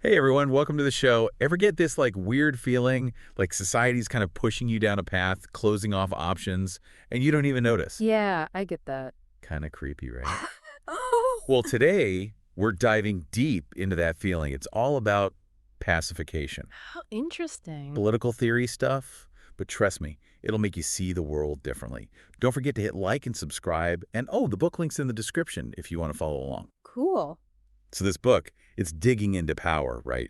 Hey everyone, welcome to the show. Ever get this weird feeling like society's kind of pushing you down a path, closing off options, and you don't even notice? Yeah, I get that. Kind of creepy, right? Oh, Well, today we're diving deep into that feeling. It's all about pacification, how interesting. political theory stuff, but trust me, it'll make you see the world differently. Don't forget to hit like and subscribe, and oh, the book link's in the description if you want to follow along. Cool. So this book, it's digging into power, right?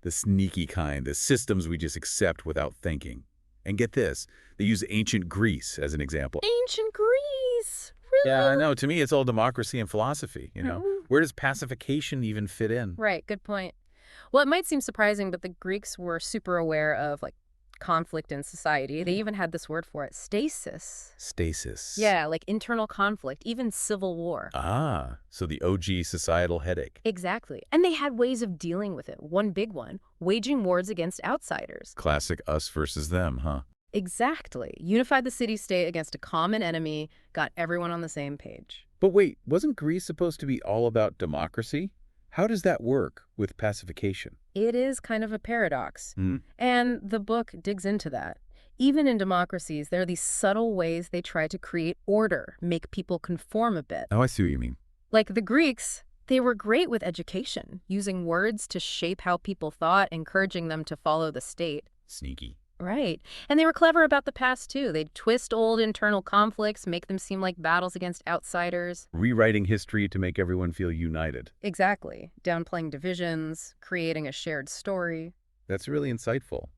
The sneaky kind, the systems we just accept without thinking. And get this, they use ancient Greece as an example. Ancient Greece. Yeah, I Really? know. To me, it's all democracy and philosophy. Mm. Where does pacification even fit in? Right, good point. Well, it might seem surprising, but the Greeks were super aware of conflict in society. They even had this word for it, stasis. Stasis. Yeah, like internal conflict, even civil war. Ah, so the OG societal headache. Exactly. And they had ways of dealing with it. One big one, waging wars against outsiders. Classic us versus them, huh? Exactly. Unified the city-state against a common enemy, got everyone on the same page. But wait, wasn't Greece supposed to be all about democracy? How does that work with pacification? It is kind of a paradox. Hmm. And the book digs into that. Even in democracies, there are these subtle ways they try to create order, make people conform a bit. Oh, I see what you mean. Like the Greeks, they were great with education, using words to shape how people thought, encouraging them to follow the state. Sneaky. Right. And they were clever about the past, too. They'd twist old internal conflicts, make them seem like battles against outsiders. Rewriting history to make everyone feel united. Exactly. Downplaying divisions, creating a shared story. That's really insightful.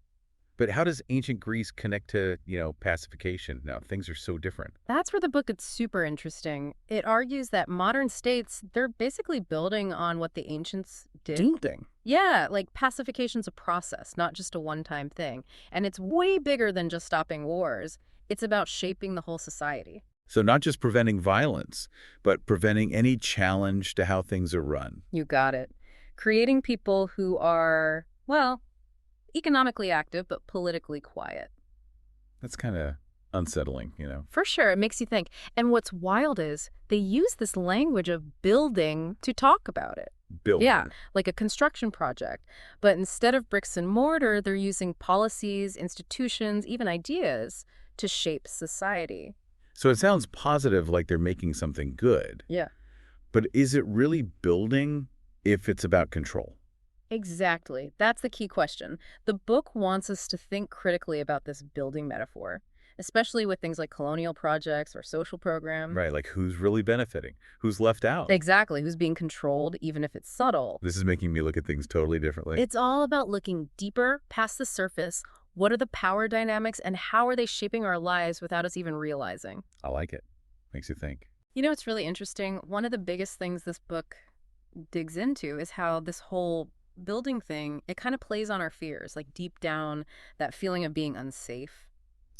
But how does ancient Greece connect to, pacification? Now, things are so different. That's where the book gets super interesting. It argues that modern states, they're basically building on what the ancients did. Building. Yeah, like pacification's a process, not just a one-time thing. And it's way bigger than just stopping wars. It's about shaping the whole society. So not just preventing violence, but preventing any challenge to how things are run. You got it. Creating people who are, well, economically active, but politically quiet. That's kind of unsettling. For sure, it makes you think. And what's wild is they use this language of building to talk about it. Building. Yeah, like a construction project. But instead of bricks and mortar, they're using policies, institutions, even ideas to shape society. So it sounds positive, like they're making something good. Yeah. But is it really building if it's about control? Exactly. That's the key question. The book wants us to think critically about this building metaphor, especially with things like colonial projects or social programs. Right, like who's really benefiting? Who's left out? Exactly. Who's being controlled, even if it's subtle. This is making me look at things totally differently. It's all about looking deeper, past the surface. What are the power dynamics and how are they shaping our lives without us even realizing? I like it. Makes you think. You know, it's really interesting. One of the biggest things this book digs into is how this whole building thing, it kind of plays on our fears, like deep down, that feeling of being unsafe.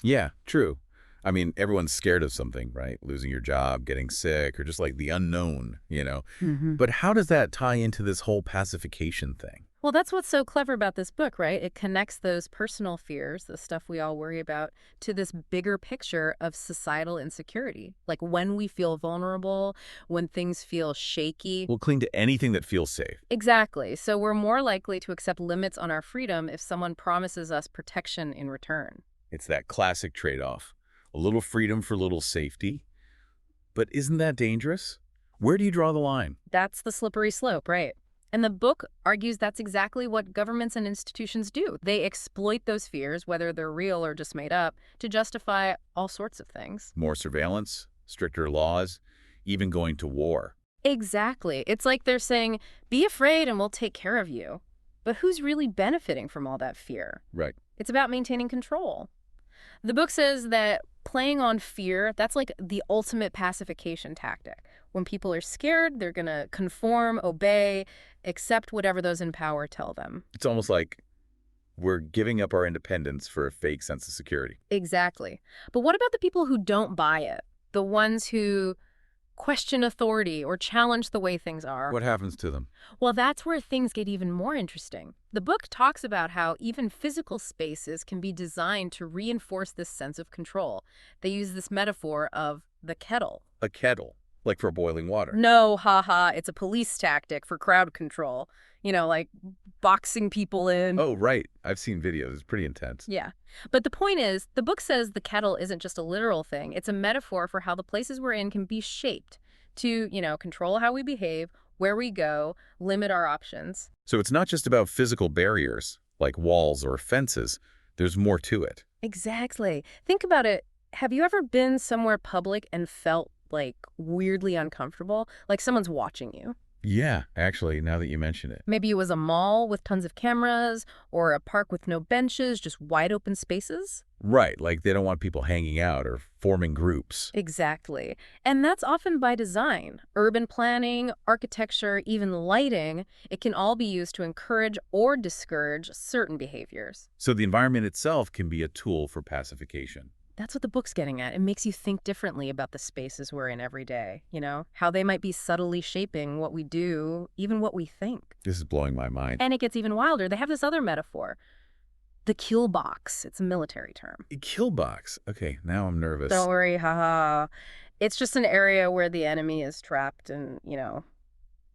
Yeah, true. I mean, everyone's scared of something, right? Losing your job, getting sick, or just like the unknown. Mm-hmm. But how does that tie into this whole pacification thing? Well, that's what's so clever about this book, right? It connects those personal fears, the stuff we all worry about, to this bigger picture of societal insecurity. Like when we feel vulnerable, when things feel shaky. We'll cling to anything that feels safe. Exactly. So we're more likely to accept limits on our freedom if someone promises us protection in return. It's that classic trade-off. A little freedom for a little safety. But isn't that dangerous? Where do you draw the line? That's the slippery slope, right? And the book argues that's exactly what governments and institutions do. They exploit those fears, whether they're real or just made up, to justify all sorts of things. More surveillance, stricter laws, even going to war. Exactly. It's like they're saying, be afraid and we'll take care of you. But who's really benefiting from all that fear? Right. It's about maintaining control. The book says that playing on fear, that's like the ultimate pacification tactic. When people are scared, they're going to conform, obey, accept whatever those in power tell them. It's almost like we're giving up our independence for a fake sense of security. Exactly. But what about the people who don't buy it? The ones who question authority or challenge the way things are? What happens to them? Well, that's where things get even more interesting. The book talks about how even physical spaces can be designed to reinforce this sense of control. They use this metaphor of the kettle. A kettle, like for boiling water. No, haha, it's a police tactic for crowd control. like boxing people in. Oh, right. I've seen videos. It's pretty intense. Yeah. But the point is, the book says the kettle isn't just a literal thing. It's a metaphor for how the places we're in can be shaped to, control how we behave, where we go, limit our options. So it's not just about physical barriers, like walls or fences. There's more to it. Exactly. Think about it. Have you ever been somewhere public and felt, like, weirdly uncomfortable? Like someone's watching you? Yeah, actually, now that you mention it. Maybe it was a mall with tons of cameras, or a park with no benches, just wide open spaces? Right, like they don't want people hanging out or forming groups. Exactly. And that's often by design. Urban planning, architecture, even lighting, it can all be used to encourage or discourage certain behaviors. So the environment itself can be a tool for pacification. That's what the book's getting at. It makes you think differently about the spaces we're in every day, how they might be subtly shaping what we do, even what we think. This is blowing my mind. And it gets even wilder. They have this other metaphor, the kill box. It's a military term. A kill box. Okay, now I'm nervous. Don't worry, haha. It's just an area where the enemy is trapped and,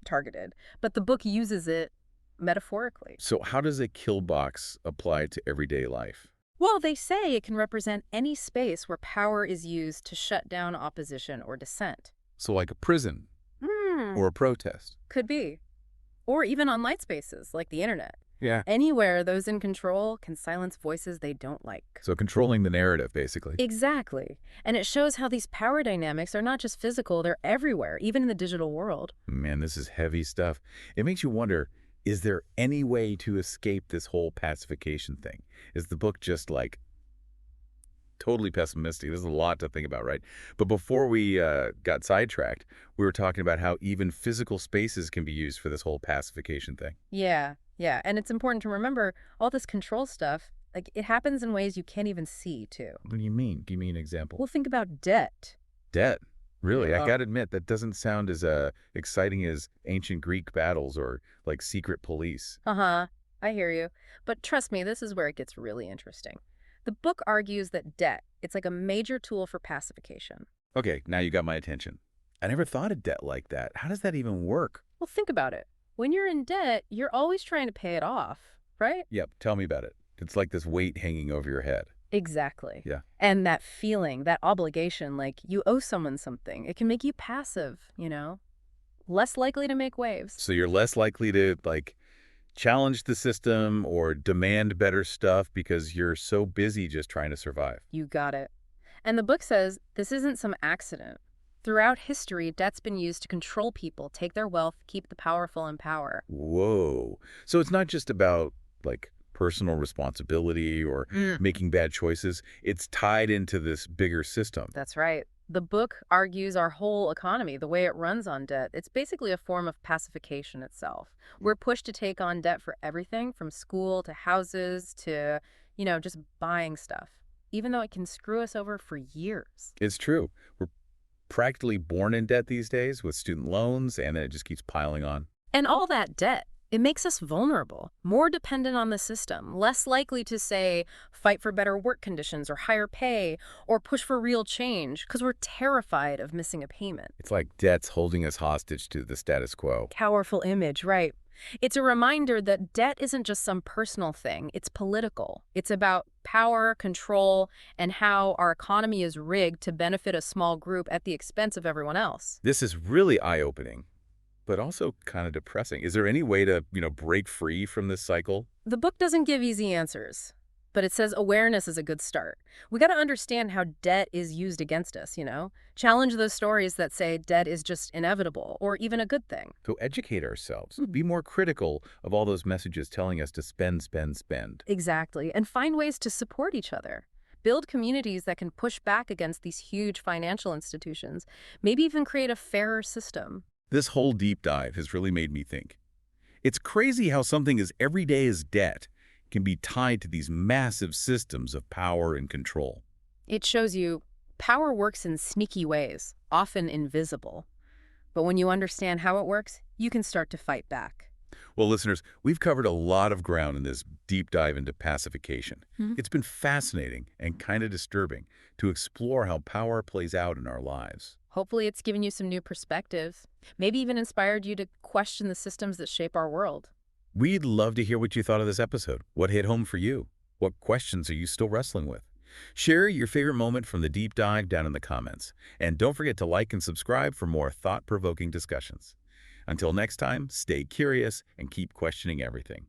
targeted. But the book uses it metaphorically. So how does a kill box apply to everyday life? Well, they say it can represent any space where power is used to shut down opposition or dissent. So like a prison or a protest. Could be. Or even on light spaces, like the internet. Yeah. Anywhere those in control can silence voices they don't like. So controlling the narrative, basically. Exactly. And it shows how these power dynamics are not just physical, they're everywhere, even in the digital world. Man, this is heavy stuff. It makes you wonder, is there any way to escape this whole pacification thing? Is the book just like totally pessimistic? There's a lot to think about, right? But before we got sidetracked, we were talking about how even physical spaces can be used for this whole pacification thing. Yeah. And it's important to remember all this control stuff, like it happens in ways you can't even see, too. What do you mean? Give me an example. Well, think about debt. Debt. Really? Yeah. I gotta admit, that doesn't sound as exciting as ancient Greek battles or like secret police. I hear you. But trust me, this is where it gets really interesting. The book argues that debt, it's like a major tool for pacification. Okay, now you got my attention. I never thought of debt like that. How does that even work? Well, think about it. When you're in debt, you're always trying to pay it off, right? Yep, tell me about it. It's like this weight hanging over your head. Exactly. Yeah. And that feeling, that obligation, like you owe someone something, it can make you passive, less likely to make waves. So you're less likely to, like, challenge the system or demand better stuff because you're so busy just trying to survive. You got it. And the book says this isn't some accident. Throughout history, debt's been used to control people, take their wealth, keep the powerful in power. Whoa. So it's not just about, like, personal responsibility or making bad choices. It's tied into this bigger system. That's right. The book argues our whole economy, the way it runs on debt. It's basically a form of pacification itself. We're pushed to take on debt for everything from school to houses to, just buying stuff, even though it can screw us over for years. It's true. We're practically born in debt these days with student loans, and then it just keeps piling on. And all that debt, it makes us vulnerable, more dependent on the system, less likely to, say, fight for better work conditions or higher pay or push for real change because we're terrified of missing a payment. It's like debt's holding us hostage to the status quo. Powerful image, right? It's a reminder that debt isn't just some personal thing. It's political. It's about power, control, and how our economy is rigged to benefit a small group at the expense of everyone else. This is really eye-opening, but also kind of depressing. Is there any way to, break free from this cycle? The book doesn't give easy answers, but it says awareness is a good start. We got to understand how debt is used against us, Challenge those stories that say debt is just inevitable or even a good thing. So educate ourselves. Be more critical of all those messages telling us to spend, spend, spend. Exactly. And find ways to support each other. Build communities that can push back against these huge financial institutions. Maybe even create a fairer system. This whole deep dive has really made me think. It's crazy how something as everyday as debt can be tied to these massive systems of power and control. It shows you power works in sneaky ways, often invisible. But when you understand how it works, you can start to fight back. Well, listeners, we've covered a lot of ground in this deep dive into pacification. It's been fascinating and kind of disturbing to explore how power plays out in our lives. Hopefully it's given you some new perspectives, maybe even inspired you to question the systems that shape our world. We'd love to hear what you thought of this episode. What hit home for you? What questions are you still wrestling with? Share your favorite moment from the deep dive down in the comments. And don't forget to like and subscribe for more thought-provoking discussions. Until next time, stay curious and keep questioning everything.